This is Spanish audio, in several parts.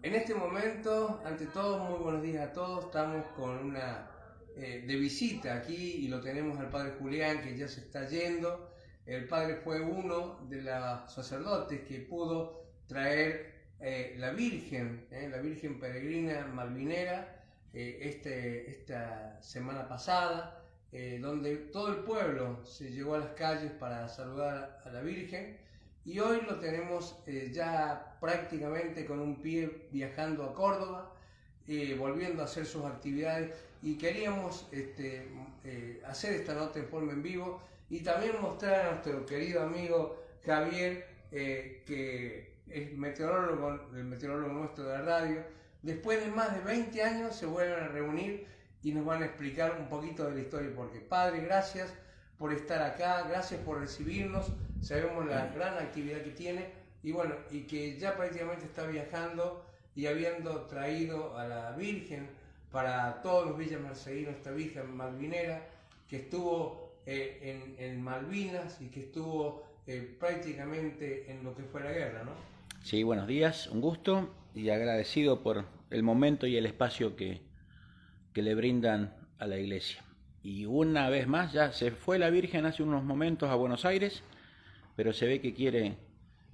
En este momento, ante todo, muy buenos días a todos. Estamos con una de visita aquí y lo tenemos al padre Julián, que ya se está yendo. El padre fue uno de los sacerdotes que pudo traer la Virgen peregrina malvinera, esta semana pasada, donde todo el pueblo se llegó a las calles para saludar a la Virgen. Y hoy lo tenemos ya prácticamente con un pie viajando a Córdoba, volviendo a hacer sus actividades, y queríamos hacer esta nota en forma en vivo y también mostrar a nuestro querido amigo Javier, que es el meteorólogo nuestro de la radio. Después de más de 20 años se vuelven a reunir y nos van a explicar un poquito de la historia. Porque padre, gracias por estar acá, gracias por recibirnos. Sabemos la gran actividad que tiene y bueno, y que ya prácticamente está viajando y habiendo traído a la Virgen para todos los villamercedinos, esta Virgen malvinera que estuvo en Malvinas y que estuvo prácticamente en lo que fue la guerra, ¿no? Sí, buenos días, un gusto y agradecido por el momento y el espacio que le brindan a la iglesia. Y una vez más, ya se fue la Virgen hace unos momentos a Buenos Aires, pero se ve que quiere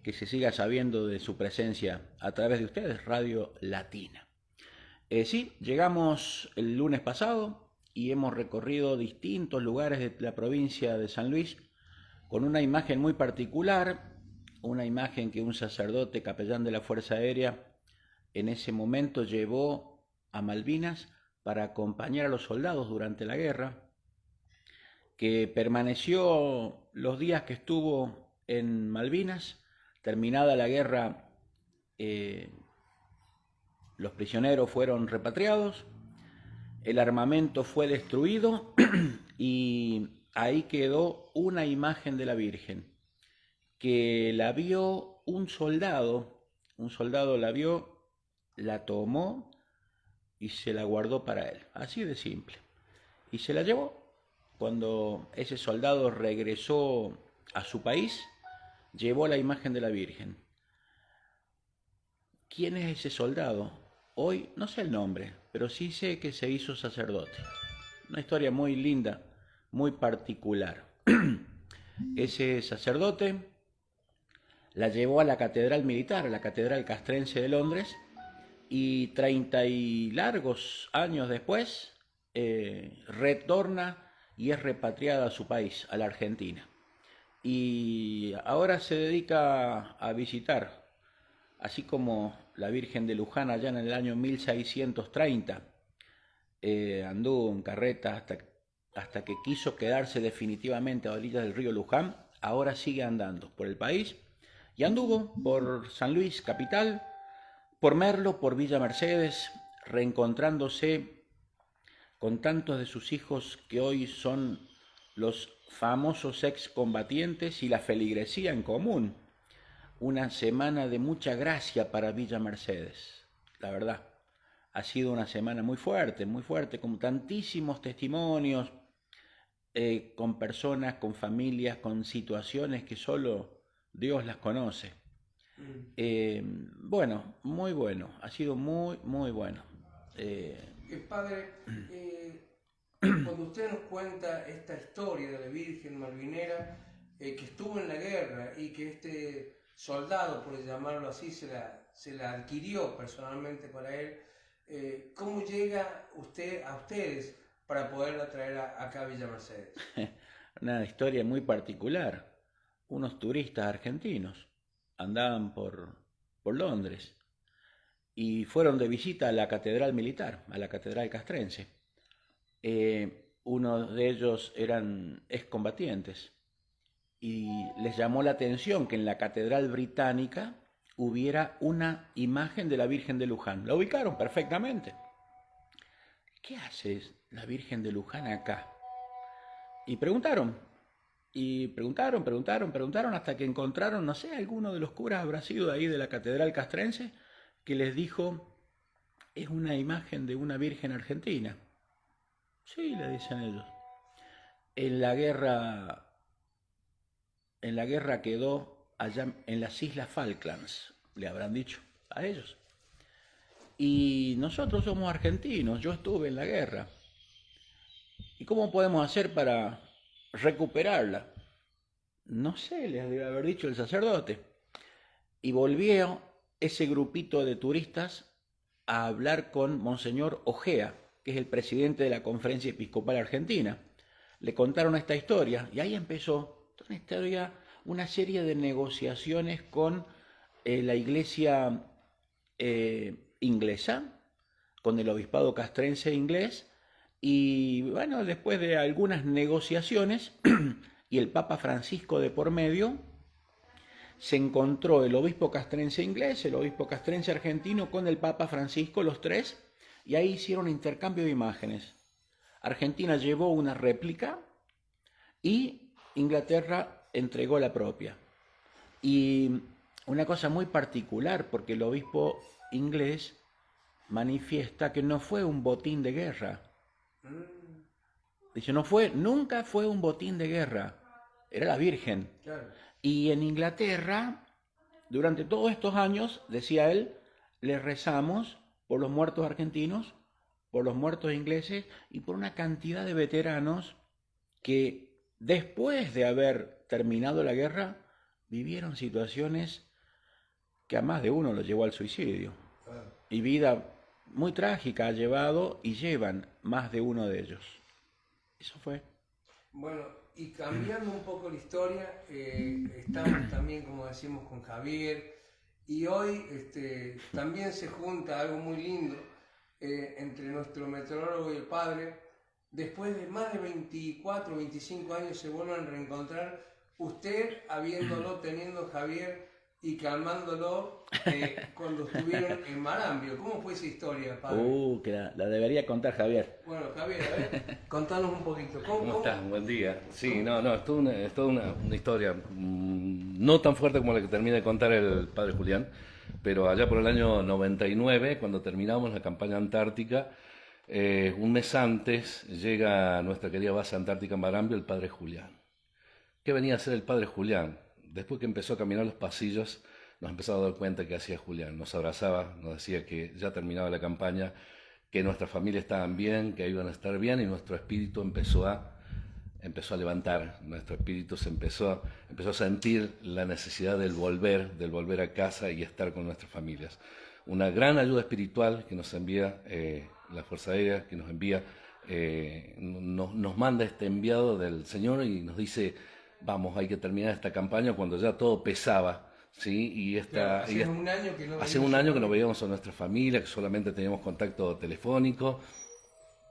que se siga sabiendo de su presencia a través de ustedes, Radio Latina. Sí, llegamos el lunes pasado y hemos recorrido distintos lugares de la provincia de San Luis con una imagen muy particular, una imagen que un sacerdote capellán de la Fuerza Aérea en ese momento llevó a Malvinas para acompañar a los soldados durante la guerra, que permaneció los días que estuvo en Malvinas. Terminada la guerra, los prisioneros fueron repatriados, el armamento fue destruido y ahí quedó una imagen de la Virgen, que la vio un soldado la vio, la tomó y se la guardó para él, así de simple, y se la llevó. Cuando ese soldado regresó a su país, llevó la imagen de la Virgen. ¿Quién es ese soldado? Hoy no sé el nombre, pero sí sé que se hizo sacerdote. Una historia muy linda, muy particular. Ese sacerdote la llevó a la catedral militar, a la catedral castrense de Londres, y 30 y largos años después retorna y es repatriada a su país, a la Argentina. Y ahora se dedica a visitar, así como la Virgen de Luján allá en el año 1630, anduvo en carreta hasta que quiso quedarse definitivamente a orillas del río Luján. Ahora sigue andando por el país y anduvo por San Luis, capital, por Merlo, por Villa Mercedes, reencontrándose con tantos de sus hijos que hoy son los famosos excombatientes y la feligresía en común. Una semana de mucha gracia para Villa Mercedes, la verdad. Ha sido una semana muy fuerte, con tantísimos testimonios, con personas, con familias, con situaciones que solo Dios las conoce. Bueno, muy bueno, ha sido muy, muy bueno. Padre, cuando usted nos cuenta esta historia de la Virgen malvinera, que estuvo en la guerra y que este soldado, por llamarlo así, se la adquirió personalmente para él, ¿cómo llega usted a ustedes para poderla traer acá a Villa Mercedes? Una historia muy particular. Unos turistas argentinos andaban por Londres y fueron de visita a la catedral militar, a la catedral castrense. Uno de ellos eran excombatientes y les llamó la atención que en la catedral británica hubiera una imagen de la Virgen de Luján. La ubicaron perfectamente. ¿Qué hace la Virgen de Luján acá? Y preguntaron hasta que encontraron, no sé, alguno de los curas habrá sido de ahí de la catedral castrense, que les dijo, es una imagen de una virgen argentina. Sí, le dicen ellos. En la guerra, quedó allá en las Islas Falklands, le habrán dicho a ellos. y nosotros somos argentinos, yo estuve en la guerra. ¿Y cómo podemos hacer para recuperarla? No sé, les debe haber dicho el sacerdote. Y volvió ese grupito de turistas a hablar con Monseñor Ojea, que es el presidente de la Conferencia Episcopal Argentina. Le contaron esta historia y ahí empezó toda una historia, una serie de negociaciones con la iglesia inglesa, con el obispado castrense inglés, y bueno, después de algunas negociaciones y el Papa Francisco de por medio, se encontró el obispo castrense inglés, el obispo castrense argentino con el Papa Francisco, los tres, y ahí hicieron intercambio de imágenes. Argentina llevó una réplica y Inglaterra entregó la propia. Y una cosa muy particular, porque el obispo inglés manifiesta que no fue un botín de guerra. Dice, nunca fue un botín de guerra, era la Virgen. Claro. Y en Inglaterra, durante todos estos años, decía él, le rezamos por los muertos argentinos, por los muertos ingleses y por una cantidad de veteranos que después de haber terminado la guerra, vivieron situaciones que a más de uno lo llevó al suicidio. Claro. Y vida muy trágica ha llevado y llevan más de uno de ellos. Eso fue. Bueno, y cambiando un poco la historia, estamos también, como decimos, con Javier, y hoy también se junta algo muy lindo entre nuestro meteorólogo y el padre. Después de más de 24, 25 años se vuelven a reencontrar, usted habiéndolo teniendo Javier y calmándolo cuando estuvieron en Marambio. ¿Cómo fue esa historia, padre? Que la debería contar Javier. Bueno, Javier, a ver, contanos un poquito. ¿Cómo estás? Buen día. Sí, es toda una historia no tan fuerte como la que termina de contar el padre Julián, pero allá por el año 99, cuando terminamos la campaña antártica, un mes antes llega a nuestra querida base antártica en Marambio el padre Julián. ¿Qué venía a hacer el padre Julián? Después que empezó a caminar los pasillos, nos empezamos a dar cuenta que hacía Julián. Nos abrazaba, nos decía que ya terminaba la campaña, que nuestra familia estaban bien, que iban a estar bien, y nuestro espíritu empezó a levantar. Nuestro espíritu empezó a sentir la necesidad del volver a casa y estar con nuestras familias. Una gran ayuda espiritual que nos envía la Fuerza Aérea, que nos envía, nos manda este enviado del Señor y nos dice, vamos, hay que terminar esta campaña cuando ya todo pesaba, ¿sí? Y hace un año que no veíamos a nuestra familia, que solamente teníamos contacto telefónico.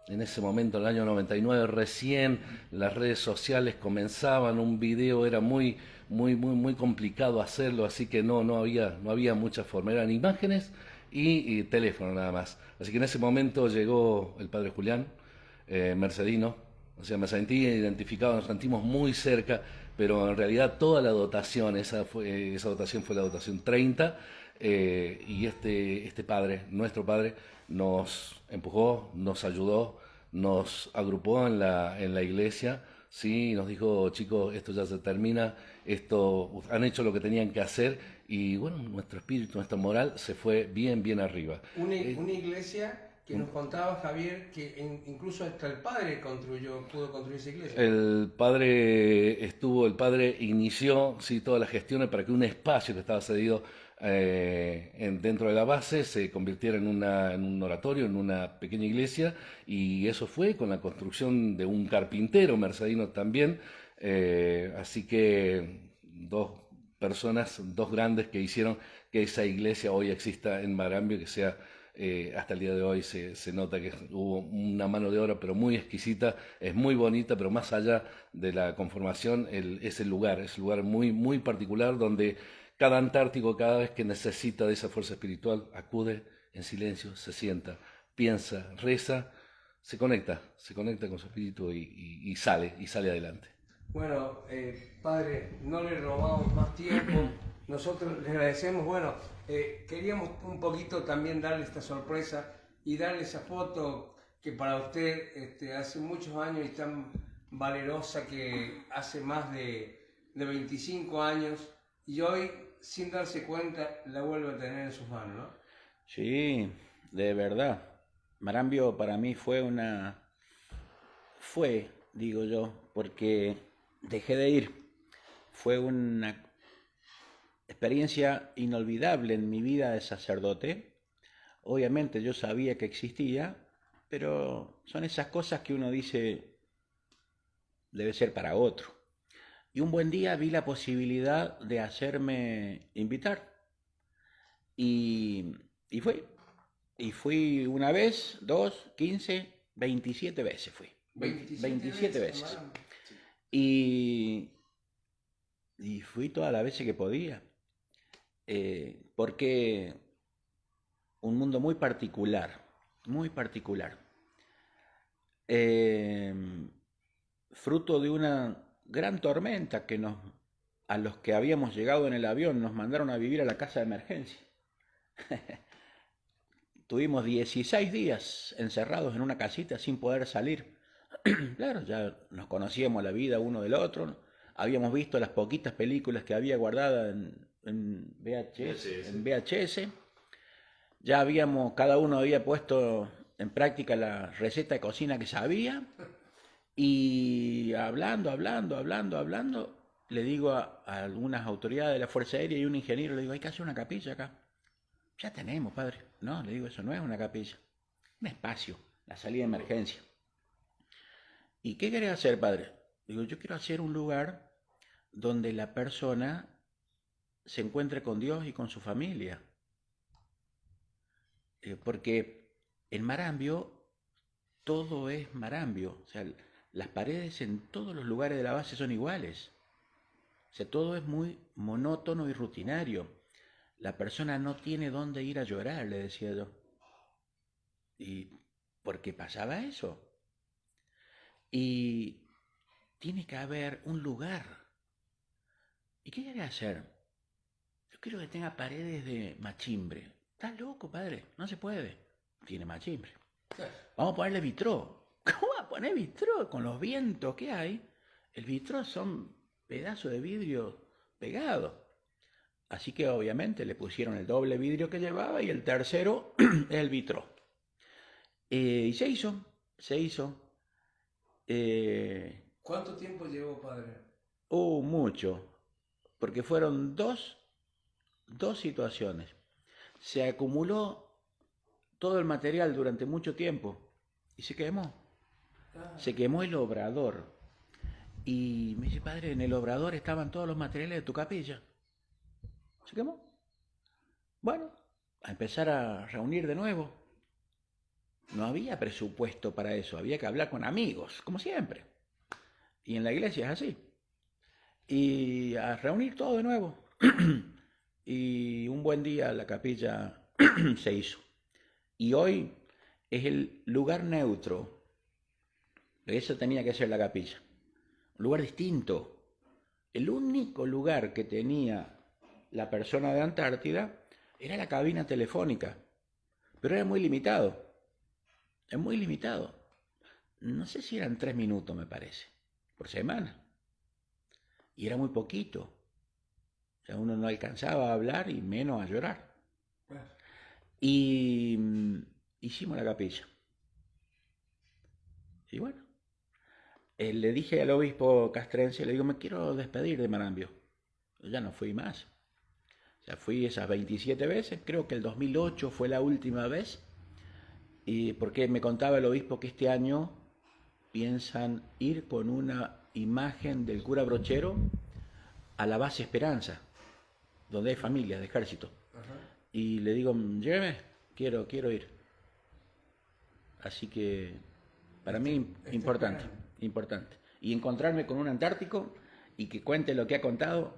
En ese momento, en el año 99, recién las redes sociales comenzaban, un video era muy complicado hacerlo, así que no había mucha forma, eran imágenes y teléfono nada más. Así que en ese momento llegó el padre Julián, mercedino, o sea, me sentí identificado, nos sentimos muy cerca, pero en realidad toda la dotación, esa dotación fue la dotación 30, y este padre, nuestro padre, nos empujó, nos ayudó, nos agrupó en la iglesia, ¿sí? Y nos dijo, chicos, esto ya se termina, han hecho lo que tenían que hacer, y bueno, nuestro espíritu, nuestra moral se fue bien arriba. Una iglesia que nos contaba Javier que incluso hasta el padre pudo construir esa iglesia. El padre inició, sí, todas las gestiones para que un espacio que estaba cedido dentro de la base se convirtiera en un oratorio, en una pequeña iglesia, y eso fue con la construcción de un carpintero mercedino también, así que dos personas, dos grandes que hicieron que esa iglesia hoy exista en Marambio, que sea hasta el día de hoy se nota que hubo una mano de obra pero muy exquisita, es muy bonita, pero más allá de la conformación es el lugar muy particular donde cada antártico, cada vez que necesita de esa fuerza espiritual, acude en silencio, se sienta, piensa, reza, se conecta con su espíritu y sale adelante. Bueno, padre, no le robamos más tiempo, nosotros le agradecemos, bueno, queríamos un poquito también darle esta sorpresa y darle esa foto que para usted hace muchos años y tan valerosa, que hace más de 25 años, y hoy, sin darse cuenta, la vuelve a tener en sus manos, ¿no? Sí, de verdad. Marambio para mí digo yo, porque dejé de ir. Fue una experiencia inolvidable en mi vida de sacerdote. Obviamente yo sabía que existía, pero son esas cosas que uno dice, debe ser para otro. Y un buen día vi la posibilidad de hacerme invitar. Y fui. Y fui una vez, 2, 15, 27 veces fui. 27 veces. Y, y fui todas las veces que podía. Porque un mundo muy particular, muy particular. Fruto de una gran tormenta a los que habíamos llegado en el avión nos mandaron a vivir a la casa de emergencia. Tuvimos 16 días encerrados en una casita sin poder salir. Claro, ya nos conocíamos la vida uno del otro, ¿no? Habíamos visto las poquitas películas que había guardadas en VHS. Ya cada uno había puesto en práctica la receta de cocina que sabía. Y hablando, le digo a algunas autoridades de la Fuerza Aérea y un ingeniero, le digo, hay que hacer una capilla acá. Ya tenemos, padre. No, le digo, eso no es una capilla, un espacio, la salida de emergencia. ¿Y qué querés hacer, padre? Digo, yo quiero hacer un lugar donde la persona se encuentre con Dios y con su familia. Porque en Marambio todo es Marambio. O sea, las paredes en todos los lugares de la base son iguales. O sea, todo es muy monótono y rutinario. La persona no tiene dónde ir a llorar, le decía yo. ¿Y por qué pasaba eso? Y tiene que haber un lugar. ¿Y qué quiere hacer? Yo quiero que tenga paredes de machimbre. ¿Estás loco, padre? No se puede. Tiene machimbre. Vamos a ponerle vitró. ¿Cómo va a poner vitró con los vientos que hay? El vitró son pedazos de vidrio pegados. Así que obviamente le pusieron el doble vidrio que llevaba y el tercero es el vitró. Y se hizo. ¿Cuánto tiempo llevó, padre? Mucho, porque fueron dos situaciones. Se acumuló todo el material durante mucho tiempo y se quemó. Se quemó el obrador. Y me dice, padre, en el obrador estaban todos los materiales de tu capilla. Se quemó. Bueno, a empezar a reunir de nuevo. No había presupuesto para eso, había que hablar con amigos, como siempre. Y en la iglesia es así. Y a reunir todo de nuevo. Y un buen día la capilla se hizo. Y hoy es el lugar neutro. Eso tenía que ser la capilla. Un lugar distinto. El único lugar que tenía la persona de Antártida era la cabina telefónica. Pero era muy limitado. Es muy limitado. No sé si eran 3 minutos, me parece, por semana. Y era muy poquito. O sea, uno no alcanzaba a hablar y menos a llorar. Y hicimos la capilla. Y bueno, le dije al obispo castrense, le digo, me quiero despedir de Marambio. Yo ya no fui más. O sea, fui esas 27 veces, creo que el 2008 fue la última vez. Y porque me contaba el obispo que este año piensan ir con una imagen del cura Brochero a la base Esperanza, donde hay familias de ejército. Y le digo, lléveme, quiero ir. Así que para mí importante. Y encontrarme con un antártico y que cuente lo que ha contado,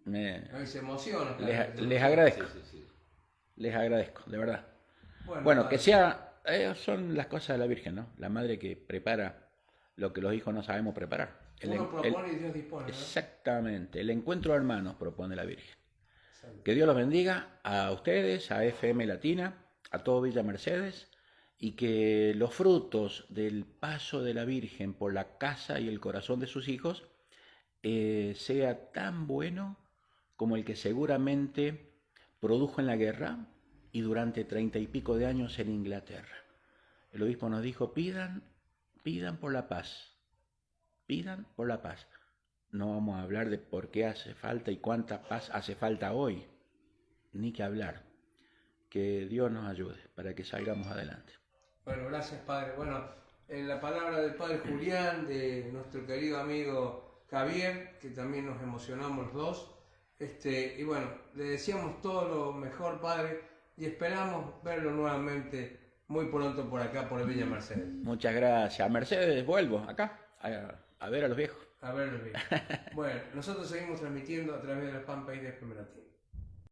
se emociona. Les agradezco. Les agradezco, de verdad. Bueno, que sea... son las cosas de la Virgen, ¿no? La madre que prepara lo que los hijos no sabemos preparar. Uno propone y Dios dispone, ¿no? Exactamente. El encuentro de hermanos propone la Virgen. Exacto. Que Dios los bendiga a ustedes, a FM Latina, a todo Villa Mercedes, y que los frutos del paso de la Virgen por la casa y el corazón de sus hijos sea tan bueno como el que seguramente produjo en la guerra y durante 30 y pico de años en Inglaterra. El obispo nos dijo, pidan por la paz, pidan por la paz. No vamos a hablar de por qué hace falta y cuánta paz hace falta hoy, ni que hablar. Que Dios nos ayude para que salgamos adelante. Bueno, gracias Padre. Bueno, en la palabra del Padre Julián, de nuestro querido amigo Javier, que también nos emocionamos los dos. Y bueno, le deseamos todo lo mejor, Padre, y esperamos verlo nuevamente muy pronto por acá, por Villa Mercedes. Muchas gracias. A Mercedes vuelvo acá a ver a los viejos. A verlos bien. Bueno, nosotros seguimos transmitiendo a través de la fanpage de FM Latino.